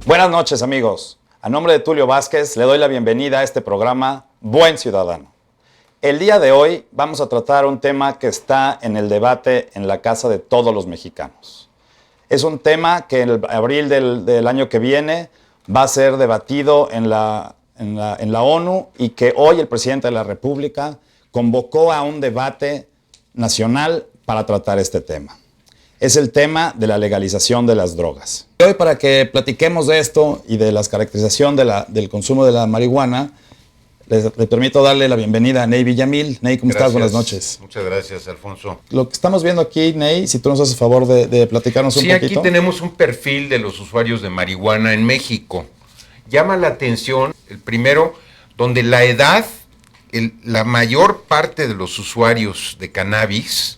Buenas noches, amigos. A nombre de Tulio Vázquez, le doy la bienvenida a este programa Buen Ciudadano. El día de hoy vamos a tratar un tema que está en el debate en la casa de todos los mexicanos. Es un tema que en abril del año que viene va a ser debatido en la ONU y que hoy el presidente de la República convocó a un debate nacional para tratar este tema. Es el tema de la legalización de las drogas. Hoy, para que platiquemos de esto y de la caracterización del consumo de la marihuana, le permito darle la bienvenida a Ney Villamil. Ney, ¿cómo estás? Buenas noches. Muchas gracias, Alfonso. Lo que estamos viendo aquí, Ney, si tú nos haces favor de platicarnos un poquito. Sí, aquí tenemos un perfil de los usuarios de marihuana en México. Llama la atención, el primero, donde la edad, la mayor parte de los usuarios de cannabis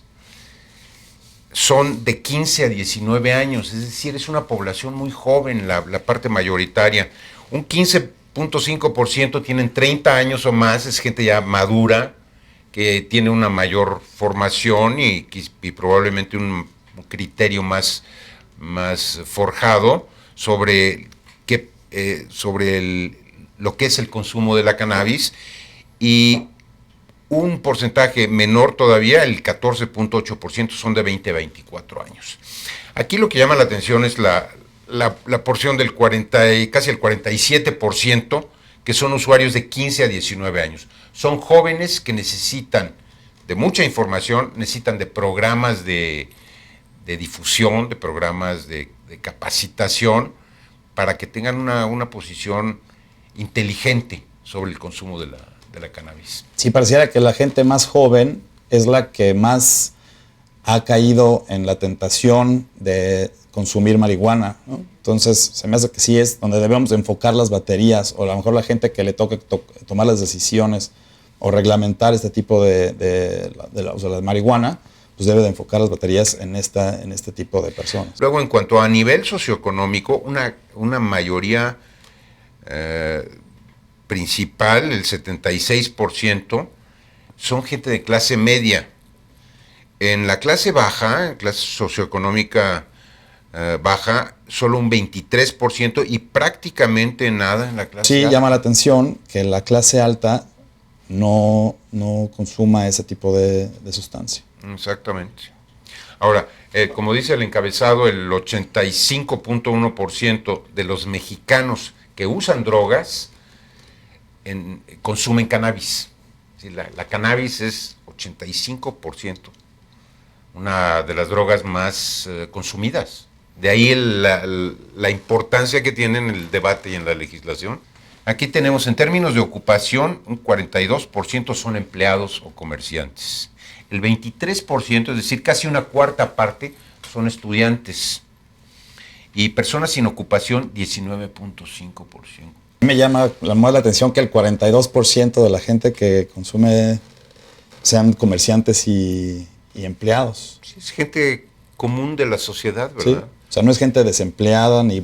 son de 15 a 19 años, es decir, es una población muy joven, la parte mayoritaria. Un 15.5% tienen 30 años o más, es gente ya madura, que tiene una mayor formación y probablemente un criterio más forjado sobre lo que es el consumo de la cannabis, y un porcentaje menor todavía, el 14.8%, son de 20 a 24 años. Aquí lo que llama la atención es la porción del casi el 47%, que son usuarios de 15 a 19 años. Son jóvenes que necesitan de mucha información, necesitan de programas de difusión, de programas de capacitación, para que tengan una posición inteligente sobre el consumo de la cannabis. Sí, pareciera que la gente más joven es la que más ha caído en la tentación de consumir marihuana, ¿no? Entonces, se me hace que sí es donde debemos enfocar las baterías, o a lo mejor la gente que le toque tomar las decisiones o reglamentar este tipo de la marihuana, pues debe de enfocar las baterías en este tipo de personas. Luego, en cuanto a nivel socioeconómico, una mayoría principal, el 76%, son gente de clase media. En la clase baja, en clase socioeconómica baja, solo un 23% y prácticamente nada en la clase alta. Sí, llama la atención que la clase alta no consuma ese tipo de sustancia. Exactamente. Ahora, como dice el encabezado, el 85.1% de los mexicanos que usan drogas consumen cannabis. Sí, la cannabis es 85%, una de las drogas más consumidas. De ahí la importancia que tiene en el debate y en la legislación. Aquí tenemos, en términos de ocupación, un 42% son empleados o comerciantes. El 23%, es decir, casi una cuarta parte, son estudiantes. Y personas sin ocupación, 19.5%. Me llama más la atención que el 42% de la gente que consume sean comerciantes y empleados. Sí, es gente común de la sociedad, ¿verdad? Sí. O sea, no es gente desempleada, ni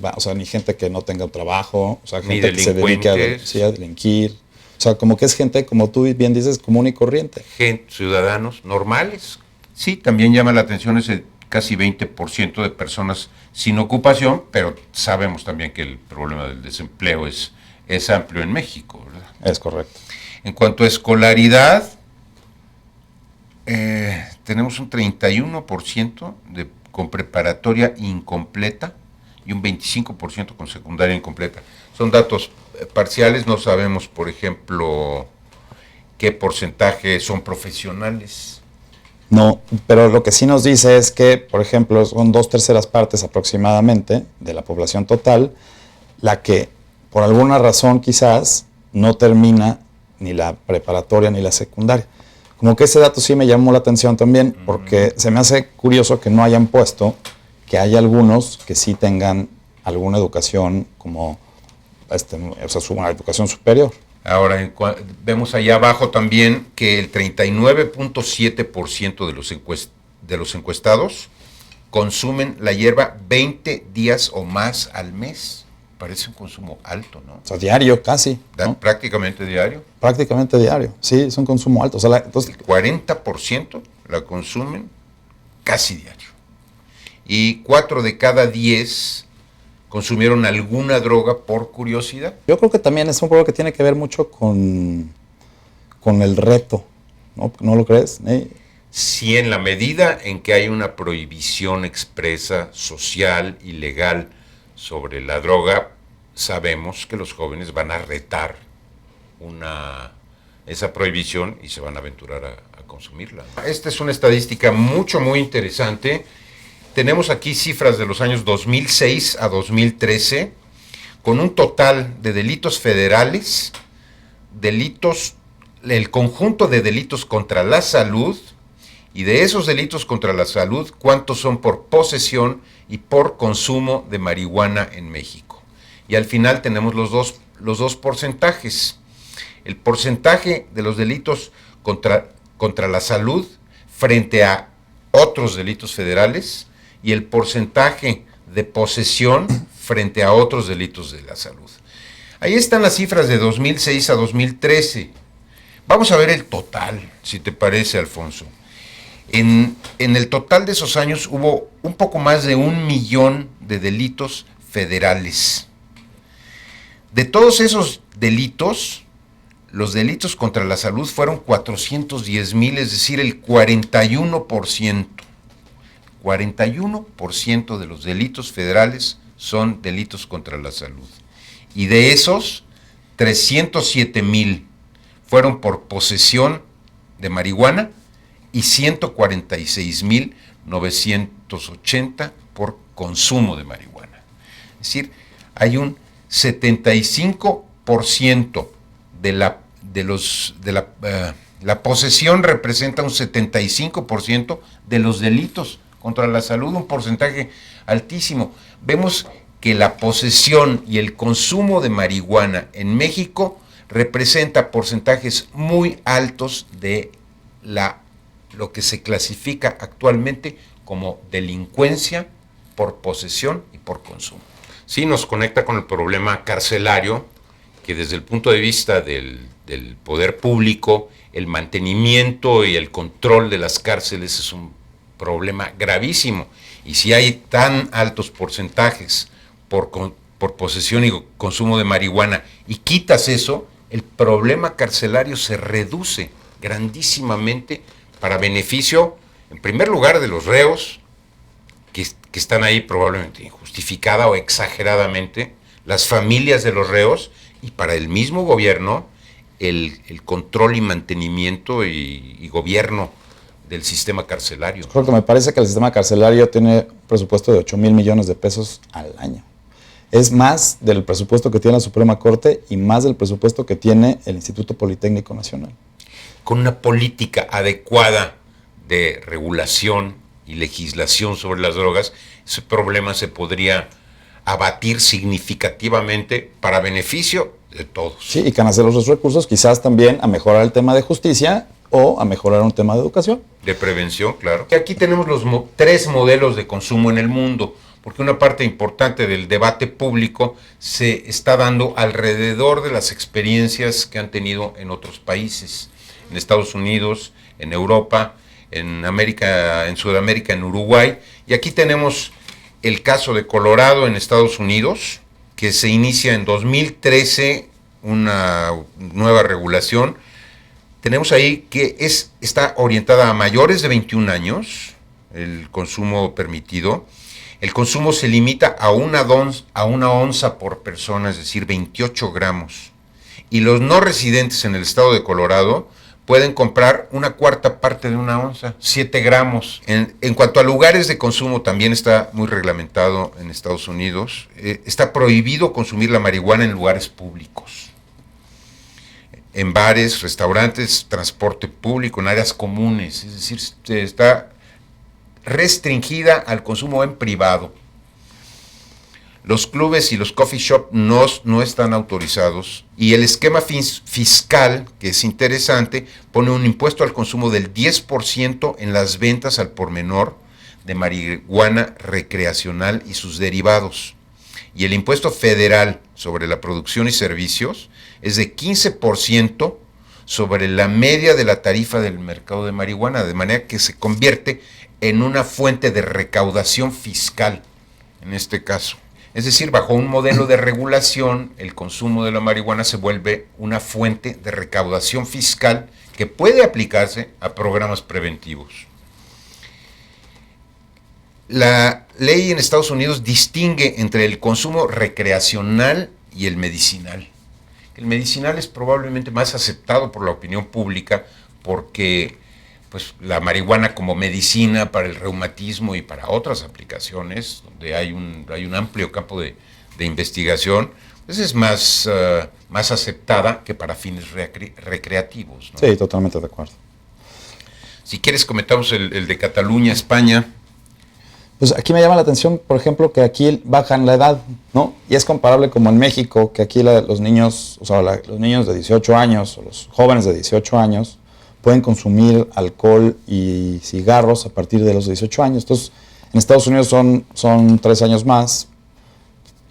gente que no tenga trabajo, o sea, gente que se dedica a delinquir. O sea, como que es gente, como tú bien dices, común y corriente. Ciudadanos normales. Sí, también llama la atención ese casi 20% de personas sin ocupación, pero sabemos también que el problema del desempleo es amplio en México, ¿verdad? Es correcto. En cuanto a escolaridad, tenemos un 31% con preparatoria incompleta y un 25% con secundaria incompleta. Son datos parciales, no sabemos, por ejemplo, qué porcentaje son profesionales. No, pero lo que sí nos dice es que, por ejemplo, son 2/3 partes aproximadamente de la población total la que, por alguna razón quizás, no termina ni la preparatoria ni la secundaria. Como que ese dato sí me llamó la atención también, porque se me hace curioso que no hayan puesto que hay algunos que sí tengan alguna educación como, una educación superior. Ahora, vemos allá abajo también que el 39.7% de los encuestados consumen la hierba 20 días o más al mes. Parece un consumo alto, ¿no? O sea, diario casi, ¿no? Prácticamente diario. Prácticamente diario, sí, es un consumo alto. O sea, entonces, el 40% la consumen casi diario. Y 4 de cada 10 consumieron alguna droga por curiosidad. Yo creo que también es un juego que tiene que ver mucho con el reto, ¿no? ¿No lo crees? Si en la medida en que hay una prohibición expresa, social y legal sobre la droga, sabemos que los jóvenes van a retar esa prohibición y se van a aventurar a consumirla. Esta es una estadística muy interesante. Tenemos aquí cifras de los años 2006 a 2013, con un total de delitos federales, el conjunto de delitos contra la salud, y de esos delitos contra la salud, ¿cuántos son por posesión y por consumo de marihuana en México? Y al final tenemos los dos porcentajes. El porcentaje de los delitos contra la salud frente a otros delitos federales y el porcentaje de posesión frente a otros delitos de la salud. Ahí están las cifras de 2006 a 2013. Vamos a ver el total, si te parece, Alfonso. En el total de esos años hubo un poco más de 1 millón de delitos federales. De todos esos delitos, los delitos contra la salud fueron 410,000, es decir, el 41%. 41% de los delitos federales son delitos contra la salud. Y de esos, 307,000 fueron por posesión de marihuana y 146,980 por consumo de marihuana. Es decir, hay un 75% la posesión representa un 75% de los delitos contra la salud, un porcentaje altísimo. Vemos que la posesión y el consumo de marihuana en México representa porcentajes muy altos de lo que se clasifica actualmente como delincuencia por posesión y por consumo. Sí, nos conecta con el problema carcelario, que desde el punto de vista del poder público, el mantenimiento y el control de las cárceles es un problema gravísimo. Y si hay tan altos porcentajes por posesión y consumo de marihuana y quitas eso, el problema carcelario se reduce grandísimamente para beneficio, en primer lugar, de los reos, que están ahí probablemente injustificada o exageradamente, las familias de los reos, y para el mismo gobierno, el control y mantenimiento y gobierno del sistema carcelario. Correcto, me parece que el sistema carcelario tiene un presupuesto de 8,000 millones de pesos al año. Es más del presupuesto que tiene la Suprema Corte y más del presupuesto que tiene el Instituto Politécnico Nacional. Con una política adecuada de regulación y legislación sobre las drogas, ese problema se podría abatir significativamente para beneficio de todos. Sí, y canalizar los recursos quizás también a mejorar el tema de justicia o a mejorar un tema de educación. De prevención, claro. Y aquí tenemos los 3 modelos de consumo en el mundo, porque una parte importante del debate público se está dando alrededor de las experiencias que han tenido en otros países, en Estados Unidos, en Europa, en América, en Sudamérica, en Uruguay. Y aquí tenemos el caso de Colorado en Estados Unidos, que se inicia en 2013 una nueva regulación. Tenemos ahí que está orientada a mayores de 21 años, el consumo permitido. El consumo se limita a una onza por persona, es decir, 28 gramos. Y los no residentes en el estado de Colorado pueden comprar una cuarta parte de una onza, 7 gramos. En cuanto a lugares de consumo, también está muy reglamentado en Estados Unidos. Está prohibido consumir la marihuana en lugares públicos, en bares, restaurantes, transporte público, en áreas comunes. Es decir, está restringida al consumo en privado. Los clubes y los coffee shop no están autorizados, y el esquema fiscal, que es interesante, pone un impuesto al consumo del 10% en las ventas al por menor de marihuana recreacional y sus derivados. Y el impuesto federal sobre la producción y servicios es de 15% sobre la media de la tarifa del mercado de marihuana, de manera que se convierte en una fuente de recaudación fiscal, en este caso. Es decir, bajo un modelo de regulación, el consumo de la marihuana se vuelve una fuente de recaudación fiscal que puede aplicarse a programas preventivos. La ley en Estados Unidos distingue entre el consumo recreacional y el medicinal. El medicinal es probablemente más aceptado por la opinión pública porque pues, la marihuana como medicina para el reumatismo y para otras aplicaciones, donde hay un amplio campo de investigación, pues es más aceptada que para fines recreativos, ¿no? Sí, totalmente de acuerdo. Si quieres comentamos el de Cataluña, España. Pues aquí me llama la atención, por ejemplo, que aquí bajan la edad, ¿no? Y es comparable como en México, que aquí los niños, los niños de 18 años o los jóvenes de 18 años pueden consumir alcohol y cigarros a partir de los 18 años. Entonces, en Estados Unidos son 3 años más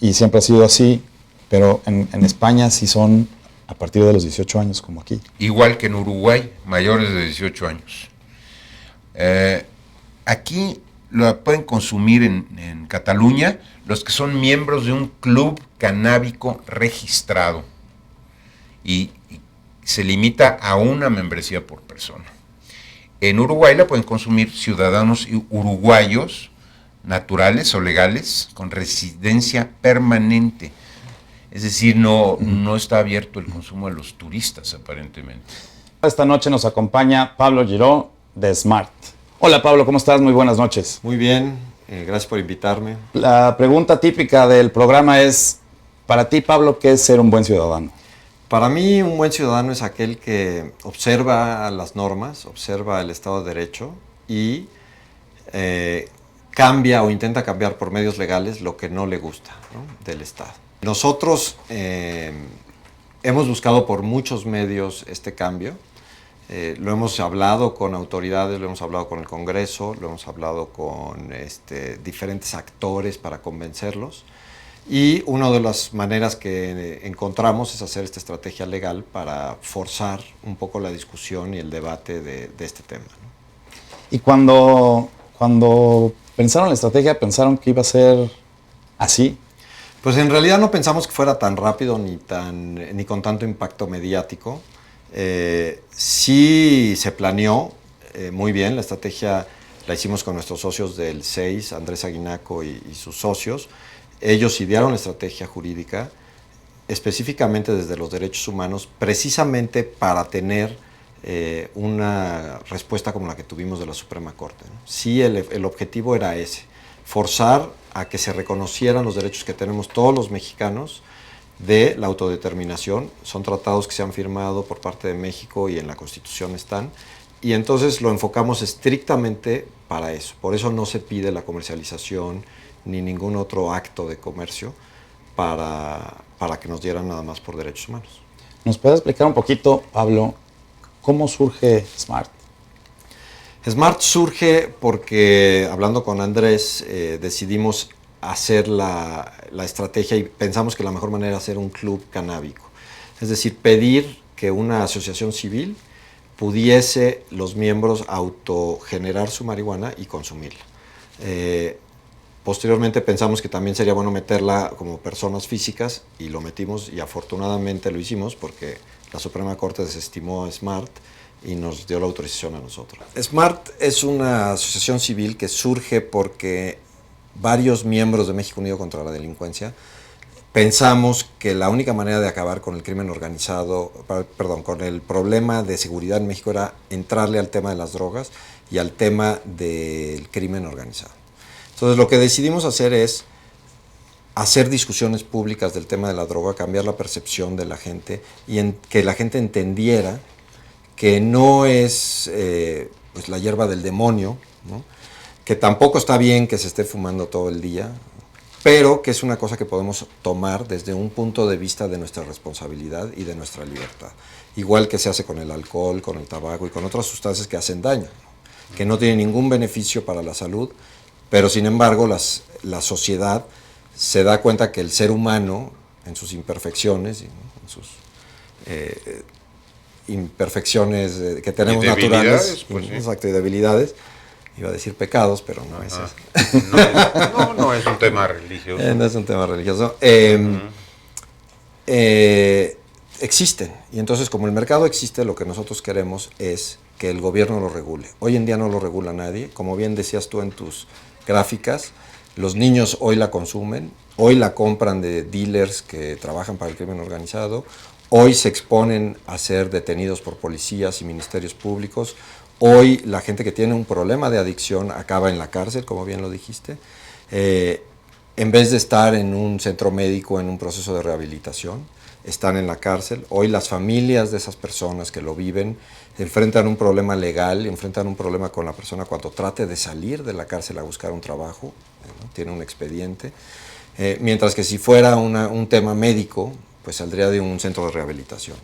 y siempre ha sido así, pero en España sí son a partir de los 18 años, como aquí. Igual que en Uruguay, mayores de 18 años. Aquí lo pueden consumir en Cataluña los que son miembros de un club canábico registrado y se limita a una membresía por persona. En Uruguay la pueden consumir ciudadanos uruguayos naturales o legales con residencia permanente. Es decir, no está abierto el consumo de los turistas aparentemente. Esta noche nos acompaña Pablo Giró de Smart. Hola Pablo, ¿cómo estás? Muy buenas noches. Muy bien, gracias por invitarme. La pregunta típica del programa es, para ti Pablo, ¿qué es ser un buen ciudadano? Para mí un buen ciudadano es aquel que observa las normas, observa el Estado de Derecho y cambia o intenta cambiar por medios legales lo que no le gusta, ¿no?, del Estado. Nosotros hemos buscado por muchos medios este cambio. Lo hemos hablado con autoridades, lo hemos hablado con el Congreso, lo hemos hablado con diferentes actores para convencerlos. Y una de las maneras que encontramos es hacer esta estrategia legal para forzar un poco la discusión y el debate de este tema, ¿no? Y cuando pensaron la estrategia, ¿pensaron que iba a ser así? Pues en realidad no pensamos que fuera tan rápido ni con tanto impacto mediático. Sí se planeó muy bien, la estrategia la hicimos con nuestros socios del 6, Andrés Aguinaco y sus socios. Ellos idearon la estrategia jurídica específicamente desde los derechos humanos, precisamente para tener una respuesta como la que tuvimos de la Suprema Corte, ¿no? Sí, el objetivo era ese, forzar a que se reconocieran los derechos que tenemos todos los mexicanos de la autodeterminación. Son tratados que se han firmado por parte de México y en la Constitución están, y entonces lo enfocamos estrictamente para eso. Por eso no se pide la comercialización ni ningún otro acto de comercio para que nos dieran nada más por derechos humanos. ¿Nos puedes explicar un poquito, Pablo, cómo surge Smart? Smart surge porque, hablando con Andrés, decidimos hacer la estrategia y pensamos que la mejor manera era hacer un club canábico. Es decir, pedir que una asociación civil pudiese los miembros autogenerar su marihuana y consumirla. Posteriormente pensamos que también sería bueno meterla como personas físicas y lo metimos y afortunadamente lo hicimos porque la Suprema Corte desestimó a Smart y nos dio la autorización a nosotros. Smart es una asociación civil que surge porque varios miembros de México Unido contra la Delincuencia pensamos que la única manera de acabar con el crimen organizado, con el problema de seguridad en México era entrarle al tema de las drogas y al tema del crimen organizado. Entonces lo que decidimos hacer es hacer discusiones públicas del tema de la droga, cambiar la percepción de la gente y que la gente entendiera que no es pues la hierba del demonio, ¿no?, que tampoco está bien que se esté fumando todo el día, pero que es una cosa que podemos tomar desde un punto de vista de nuestra responsabilidad y de nuestra libertad. Igual que se hace con el alcohol, con el tabaco y con otras sustancias que hacen daño, ¿no?, que no tienen ningún beneficio para la salud, pero sin embargo la sociedad se da cuenta que el ser humano, en sus imperfecciones, en sus imperfecciones que tenemos naturales, pues, sí, exacto, y debilidades, Iba a decir pecados, pero no es eso. No es un tema religioso. No es un tema religioso. Existen. Y entonces, como el mercado existe, lo que nosotros queremos es que el gobierno lo regule. Hoy en día no lo regula nadie. Como bien decías tú en tus gráficas, los niños hoy la consumen, hoy la compran de dealers que trabajan para el crimen organizado, hoy se exponen a ser detenidos por policías y ministerios públicos, hoy la gente que tiene un problema de adicción acaba en la cárcel, como bien lo dijiste, en vez de estar en un centro médico en un proceso de rehabilitación, están en la cárcel. Hoy las familias de esas personas que lo viven enfrentan un problema legal, enfrentan un problema con la persona cuando trate de salir de la cárcel a buscar un trabajo, ¿no? Tiene un expediente. Mientras que si fuera un tema médico, pues saldría de un centro de rehabilitación.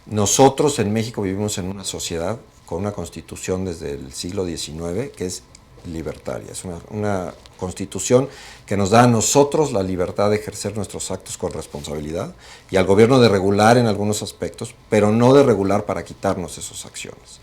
Nosotros en México vivimos en una sociedad con una constitución desde el siglo XIX que es libertaria. Es una constitución que nos da a nosotros la libertad de ejercer nuestros actos con responsabilidad y al gobierno de regular en algunos aspectos, pero no de regular para quitarnos esas acciones.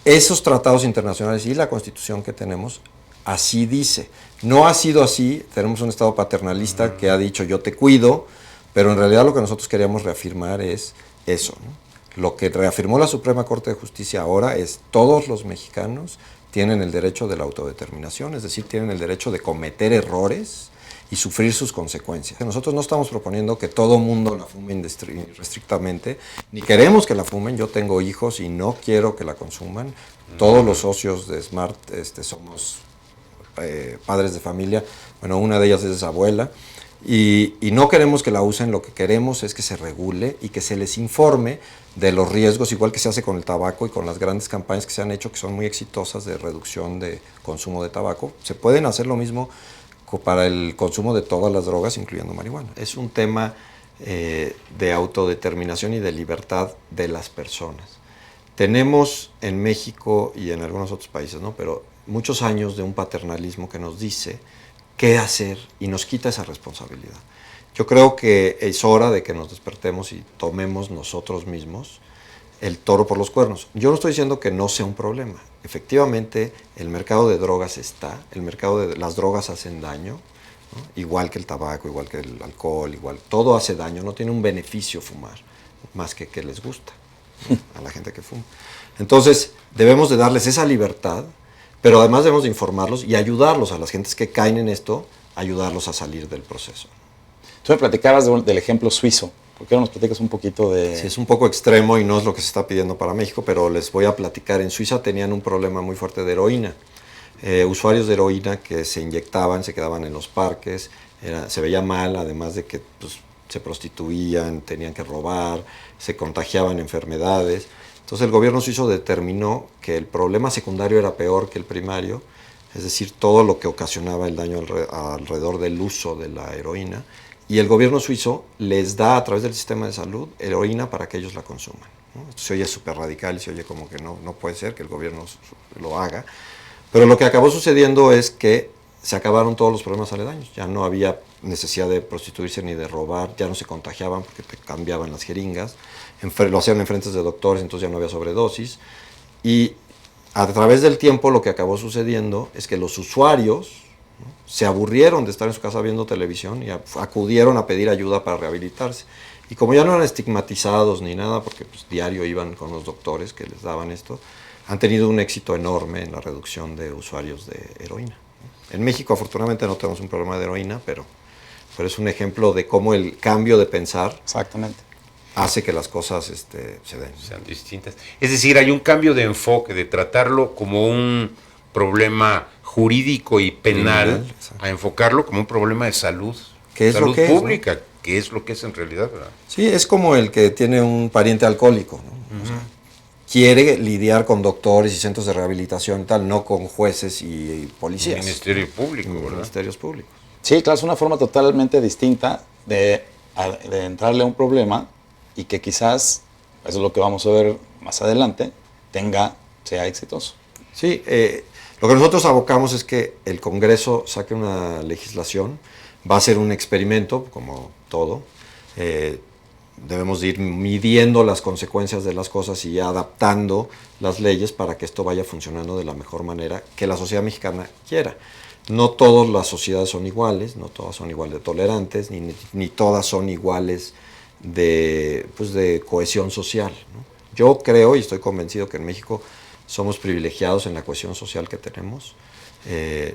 Esos tratados internacionales y la constitución que tenemos así dice. No ha sido así, tenemos un Estado paternalista que ha dicho yo te cuido, pero en realidad lo que nosotros queríamos reafirmar es eso, ¿no? Lo que reafirmó la Suprema Corte de Justicia ahora es todos los mexicanos tienen el derecho de la autodeterminación, es decir, tienen el derecho de cometer errores y sufrir sus consecuencias. Nosotros no estamos proponiendo que todo mundo la fume irrestrictamente, ni queremos que la fumen. Yo tengo hijos y no quiero que la consuman. Todos los socios de Smart somos padres de familia. Bueno, una de ellas es abuela. Y no queremos que la usen, lo que queremos es que se regule y que se les informe de los riesgos, igual que se hace con el tabaco y con las grandes campañas que se han hecho, que son muy exitosas de reducción de consumo de tabaco. Se pueden hacer lo mismo para el consumo de todas las drogas, incluyendo marihuana. Es un tema de autodeterminación y de libertad de las personas. Tenemos en México y en algunos otros países, ¿no? Pero muchos años de un paternalismo que nos dice qué hacer y nos quita esa responsabilidad. Yo creo que es hora de que nos despertemos y tomemos nosotros mismos el toro por los cuernos. Yo no estoy diciendo que no sea un problema. Efectivamente, el mercado de drogas está, el mercado de las drogas hacen daño, ¿no? Igual que el tabaco, igual que el alcohol, igual, todo hace daño, no tiene un beneficio fumar, más que les gusta, ¿no? A la gente que fuma. Entonces, debemos de darles esa libertad, pero además debemos de informarlos y ayudarlos a las gentes que caen en esto, ayudarlos a salir del proceso. Tú me platicabas del ejemplo suizo. ¿Por qué no nos platicas un poquito de...? Sí, es un poco extremo y no es lo que se está pidiendo para México, pero les voy a platicar. En Suiza tenían un problema muy fuerte de heroína. Usuarios de heroína que se inyectaban, se quedaban en los parques, se veía mal, además de que pues, se prostituían, tenían que robar, se contagiaban enfermedades. Entonces el gobierno suizo determinó que el problema secundario era peor que el primario, es decir, todo lo que ocasionaba el daño alrededor del uso de la heroína, y el gobierno suizo les da a través del sistema de salud heroína para que ellos la consuman, ¿no? Esto se oye súper radical y se oye como que no puede ser que el gobierno lo haga, pero lo que acabó sucediendo es que se acabaron todos los problemas aledaños, ya no había necesidad de prostituirse ni de robar, ya no se contagiaban porque te cambiaban las jeringas, lo hacían en frentes de doctores, entonces ya no había sobredosis, y a través del tiempo lo que acabó sucediendo es que los usuarios, ¿no?, se aburrieron de estar en su casa viendo televisión y acudieron a pedir ayuda para rehabilitarse. Y como ya no eran estigmatizados ni nada, porque pues, diario iban con los doctores que les daban esto, han tenido un éxito enorme en la reducción de usuarios de heroína. En México afortunadamente no tenemos un problema de heroína, pero es un ejemplo de cómo el cambio de pensar Exactamente. hace que las cosas se den. Sean distintas. Es decir, hay un cambio de enfoque, de tratarlo como un problema jurídico y penal, a enfocarlo como un problema de salud, ¿Qué es salud lo que pública, es, ¿no? que es lo que es en realidad, ¿verdad? Sí, es como el que tiene un pariente alcohólico, ¿no? O sea, quiere lidiar con doctores y centros de rehabilitación y tal, no con jueces y policías. Ministerio Público, ¿verdad? Ministerios públicos. Sí, claro, es una forma totalmente distinta de entrarle a un problema y que quizás, eso es lo que vamos a ver más adelante, sea exitoso. Sí, lo que nosotros abocamos es que el Congreso saque una legislación, va a ser un experimento, como todo, debemos ir midiendo las consecuencias de las cosas y adaptando las leyes para que esto vaya funcionando de la mejor manera que la sociedad mexicana quiera. No todas las sociedades son iguales, no todas son igual de tolerantes, ni todas son iguales de cohesión social, ¿no? Yo creo y estoy convencido que en México somos privilegiados en la cohesión social que tenemos,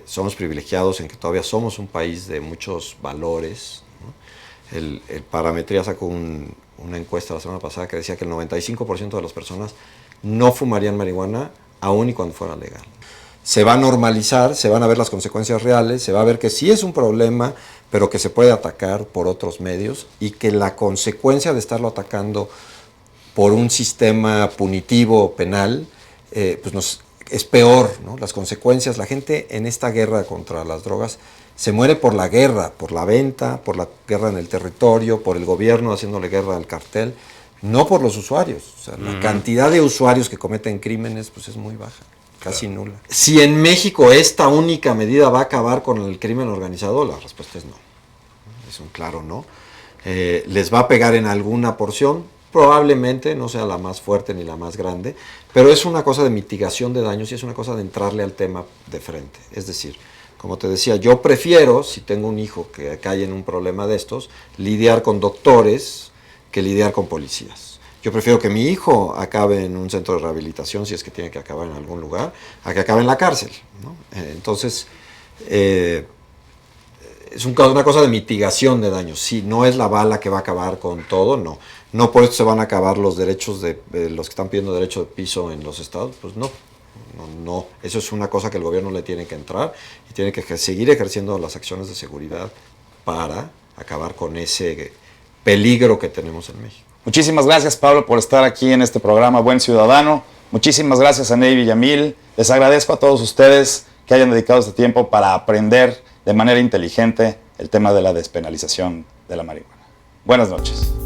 somos privilegiados en que todavía somos un país de muchos valores, ¿no? El Parametría sacó una encuesta la semana pasada que decía que el 95% de las personas no fumarían marihuana aún y cuando fuera legal. Se va a normalizar, se van a ver las consecuencias reales, se va a ver que sí es un problema, pero que se puede atacar por otros medios y que la consecuencia de estarlo atacando por un sistema punitivo penal es peor, ¿no? Las consecuencias, la gente en esta guerra contra las drogas se muere por la guerra, por la venta, por la guerra en el territorio, por el gobierno haciéndole guerra al cartel, no por los usuarios. O sea, la cantidad de usuarios que cometen crímenes pues es muy baja. Casi nula. Si en México esta única medida va a acabar con el crimen organizado, la respuesta es no. Es un claro no. Les va a pegar en alguna porción, probablemente no sea la más fuerte ni la más grande, pero es una cosa de mitigación de daños y es una cosa de entrarle al tema de frente. Es decir, como te decía, yo prefiero, si tengo un hijo que cae en un problema de estos, lidiar con doctores que lidiar con policías. Yo prefiero que mi hijo acabe en un centro de rehabilitación, si es que tiene que acabar en algún lugar, a que acabe en la cárcel, ¿no? Entonces, es una cosa de mitigación de daños. Sí, no es la bala que va a acabar con todo, no. No por esto se van a acabar los derechos de los que están pidiendo derecho de piso en los estados, pues no. No. Eso es una cosa que el gobierno le tiene que entrar y tiene que seguir ejerciendo las acciones de seguridad para acabar con ese peligro que tenemos en México. Muchísimas gracias, Pablo, por estar aquí en este programa Buen Ciudadano. Muchísimas gracias a Ney Villamil. Les agradezco a todos ustedes que hayan dedicado este tiempo para aprender de manera inteligente el tema de la despenalización de la marihuana. Buenas noches.